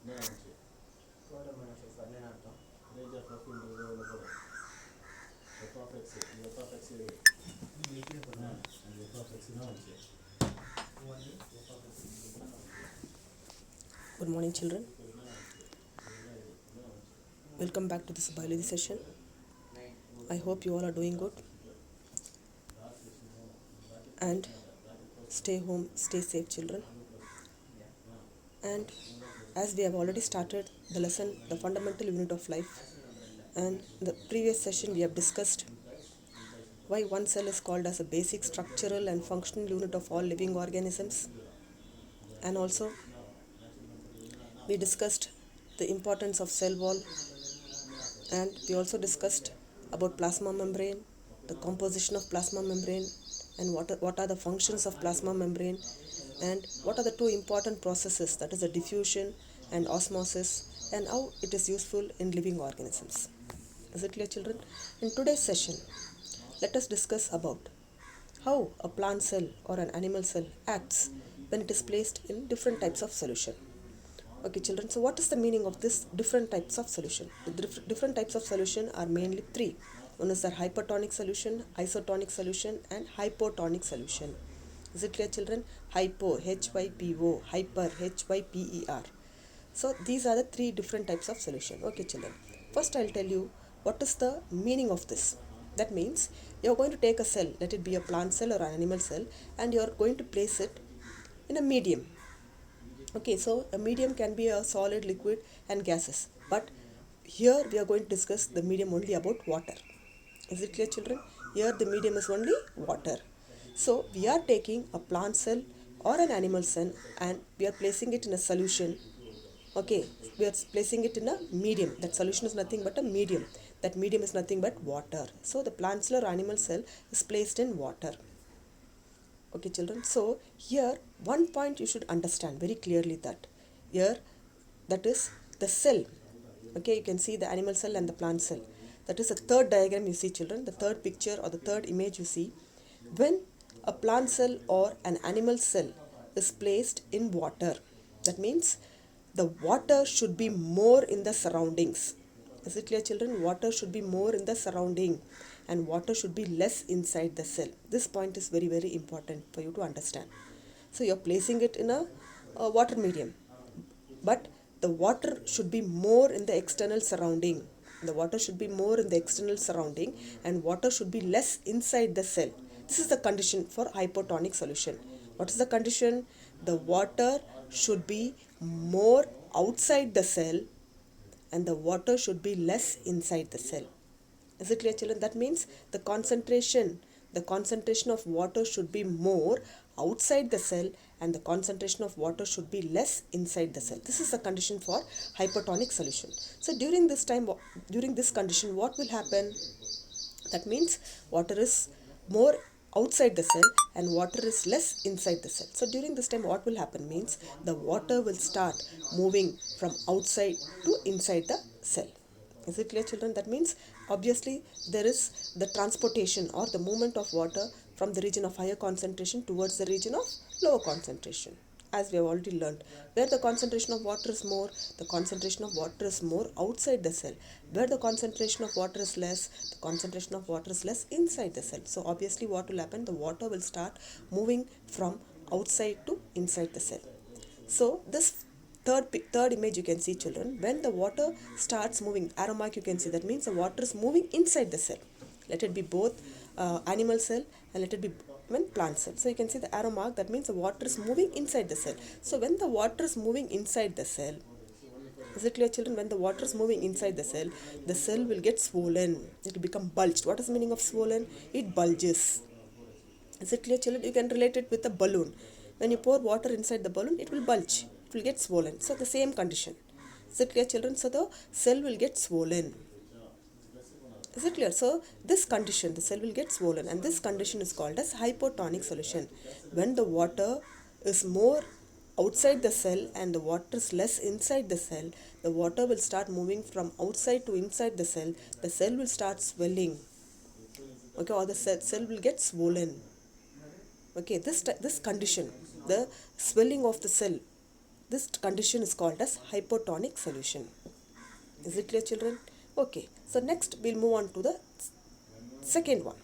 Good morning, children. Welcome back to this biology session. I hope you all are doing good and stay home, stay safe, children. And as we have already started the lesson, the fundamental unit of life, and in the previous session we have discussed why one cell is called as a basic structural and functional unit of all living organisms, and also we discussed the importance of cell wall, and we also discussed about plasma membrane, the composition of plasma membrane, and what are the functions of plasma membrane, and what are the two important processes, that is the diffusion and osmosis, and how it is useful in living organisms. Is it clear, children? In today's session, let us discuss about how a plant cell or an animal cell acts when it is placed in different types of solution. Okay, children, so what is the meaning of this different types of solution? The different types of solution are mainly three. One is the hypertonic solution, isotonic solution, and hypotonic solution. Is it clear, children? Hypo, H-Y-P-O, hyper, H-Y-P-E-R. So these are the three different types of solution. Okay, children. First, I'll tell you what is the meaning of this. That means you're going to take a cell, let it be a plant cell or an animal cell, and you're going to place it in a medium. Okay, so a medium can be a solid, liquid, and gases. But here we are going to discuss the medium only about water. Is it clear, children? Here the medium is only water. So we are taking a plant cell or an animal cell and we are placing it in a solution. Okay, we are placing it in a medium. That solution is nothing but a medium. That medium is nothing but water. So the plant cell or animal cell is placed in water. Okay, children. So here one point you should understand very clearly, that here, that is the cell. Okay, you can see the animal cell and the plant cell. That is the third diagram you see, children. The third picture or the third image you see. When a plant cell or an animal cell is placed in water, that means the water should be more in the surroundings. Is it clear, children? Water should be more in the surrounding and water should be less inside the cell. This point is very, very important for you to understand. So you're placing it in a water medium, but the water should be more in the external surrounding. The water should be more in the external surrounding and water should be less inside the cell. This is the condition for hypotonic solution. What is the condition? The water should be more outside the cell and the water should be less inside the cell. Is it clear, children? That means the concentration of water should be more outside the cell and the concentration of water should be less inside the cell. This is the condition for hypertonic solution. So during this condition, what will happen? That means water is more outside the cell and water is less inside the cell. So during this time, what will happen means the water will start moving from outside to inside the cell. Is it clear, children? That means obviously there is the transportation or the movement of water from the region of higher concentration towards the region of lower concentration. As we have already learned, where the concentration of water is more, the concentration of water is more outside the cell. Where the concentration of water is less, the concentration of water is less inside the cell. So obviously what will happen? The water will start moving from outside to inside the cell. So this third image you can see, children, when the water starts moving, arrow mark you can see, that means the water is moving inside the cell. Let it be both animal cell and let it be plant cell. So you can see the arrow mark, that means the water is moving inside the cell. So when the water is moving inside the cell, is it clear, children? When the water is moving inside the cell will get swollen. It will become bulged. What is the meaning of swollen? It bulges. Is it clear, children? You can relate it with a balloon. When you pour water inside the balloon, it will bulge. It will get swollen. So the same condition. Is it clear, children? So the cell will get swollen. Is it clear? So this condition, the cell will get swollen, and this condition is called as hypotonic solution. When the water is more outside the cell and the water is less inside the cell, the water will start moving from outside to inside the cell. The cell will start swelling. Okay, or the cell will get swollen. Okay, this condition, the swelling of the cell, This condition is called as hypotonic solution. Is it clear, children? Okay, so next we'll move on to the second one.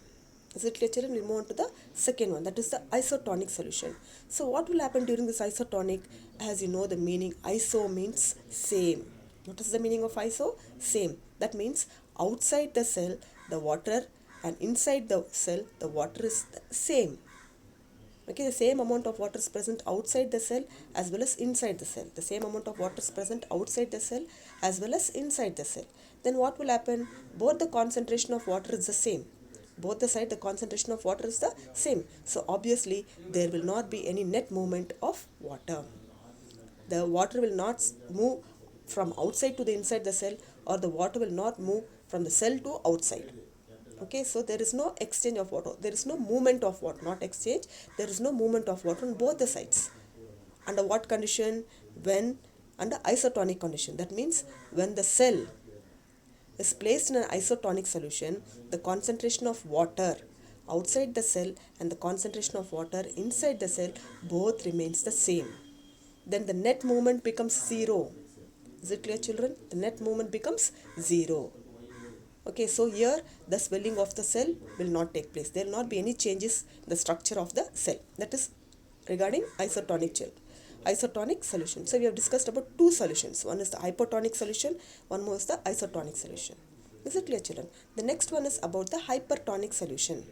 Is it clear, children? We'll move on to the second one, that is the isotonic solution. So what will happen during this isotonic? As you know, the meaning iso means same. What is the meaning of iso? Same. That means outside the cell the water and inside the cell the water is the same. Okay, the same amount of water is present outside the cell as well as inside the cell. The same amount of water is present outside the cell as well as inside the cell. Then what will happen? Both the concentration of water is the same. Both the side the concentration of water is the same. So obviously there will not be any net movement of water. The water will not move from outside to the inside the cell, or the water will not move from the cell to outside. Okay, so there is no exchange of water. There is no movement of water, not exchange. There is no movement of water on both the sides. Under what condition? When under isotonic condition. That means when the cell is placed in an isotonic solution, the concentration of water outside the cell and the concentration of water inside the cell both remains the same. Then the net movement becomes zero. Is it clear, children? The net movement becomes zero. Okay, so here the swelling of the cell will not take place. There will not be any changes in the structure of the cell. That is regarding isotonic solution. So we have discussed about two solutions. One is the hypotonic solution, one more is the isotonic solution. Is it clear, children? The next one is about the hypertonic solution.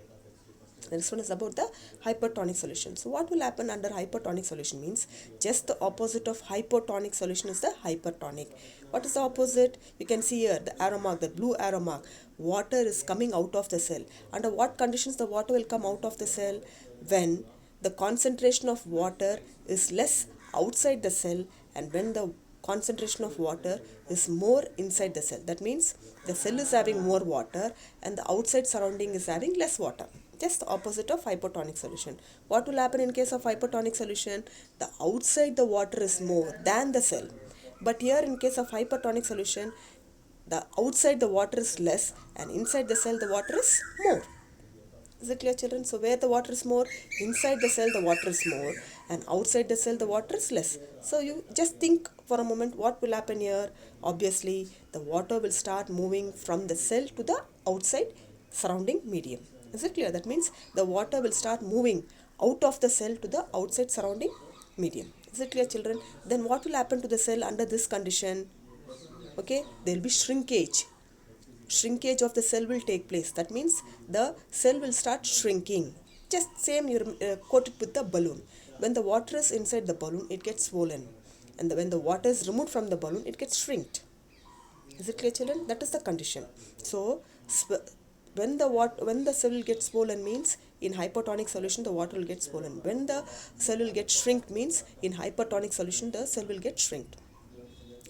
The next one is about the hypertonic solution. So what will happen under hypertonic solution means just the opposite of hypotonic solution is the hypertonic. What is the opposite? You can see here the arrow mark, the blue arrow mark. Water is coming out of the cell. Under what conditions the water will come out of the cell? When the concentration of water is less outside the cell and when the concentration of water is more inside the cell. That means the cell is having more water and the outside surrounding is having less water. Just the opposite of hypotonic solution. What will happen in case of hypotonic solution? The outside the water is more than the cell. But here in case of hypertonic solution, the outside the water is less and inside the cell the water is more. Is it clear, children? So where the water is more, inside the cell the water is more and outside the cell the water is less. So you just think for a moment what will happen here. Obviously the water will start moving from the cell to the outside surrounding medium. Is it clear? That means the water will start moving out of the cell to the outside surrounding medium. Is it clear, children? Then what will happen to the cell under this condition? Okay, there will be shrinkage. Shrinkage of the cell will take place. That means the cell will start shrinking. Just same you coat it with the balloon. When the water is inside the balloon, it gets swollen. And when the water is removed from the balloon, it gets shrinked. Is it clear, children? That is the condition. So when the cell will get swollen means in hypotonic solution the water will get swollen. When the cell will get shrinked means in hypertonic solution the cell will get shrinked.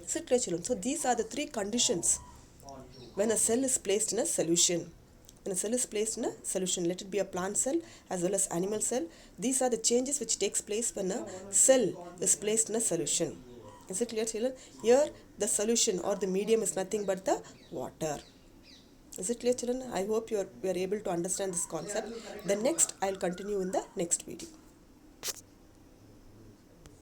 Is it clear, children? So these are the three conditions when a cell is placed in a solution. When a cell is placed in a solution, let it be a plant cell as well as animal cell, these are the changes which takes place when a cell is placed in a solution. Is it clear, children? Here the solution or the medium is nothing but the water. Is it clear, children? I hope we are able to understand this concept. The next I'll continue in the next video.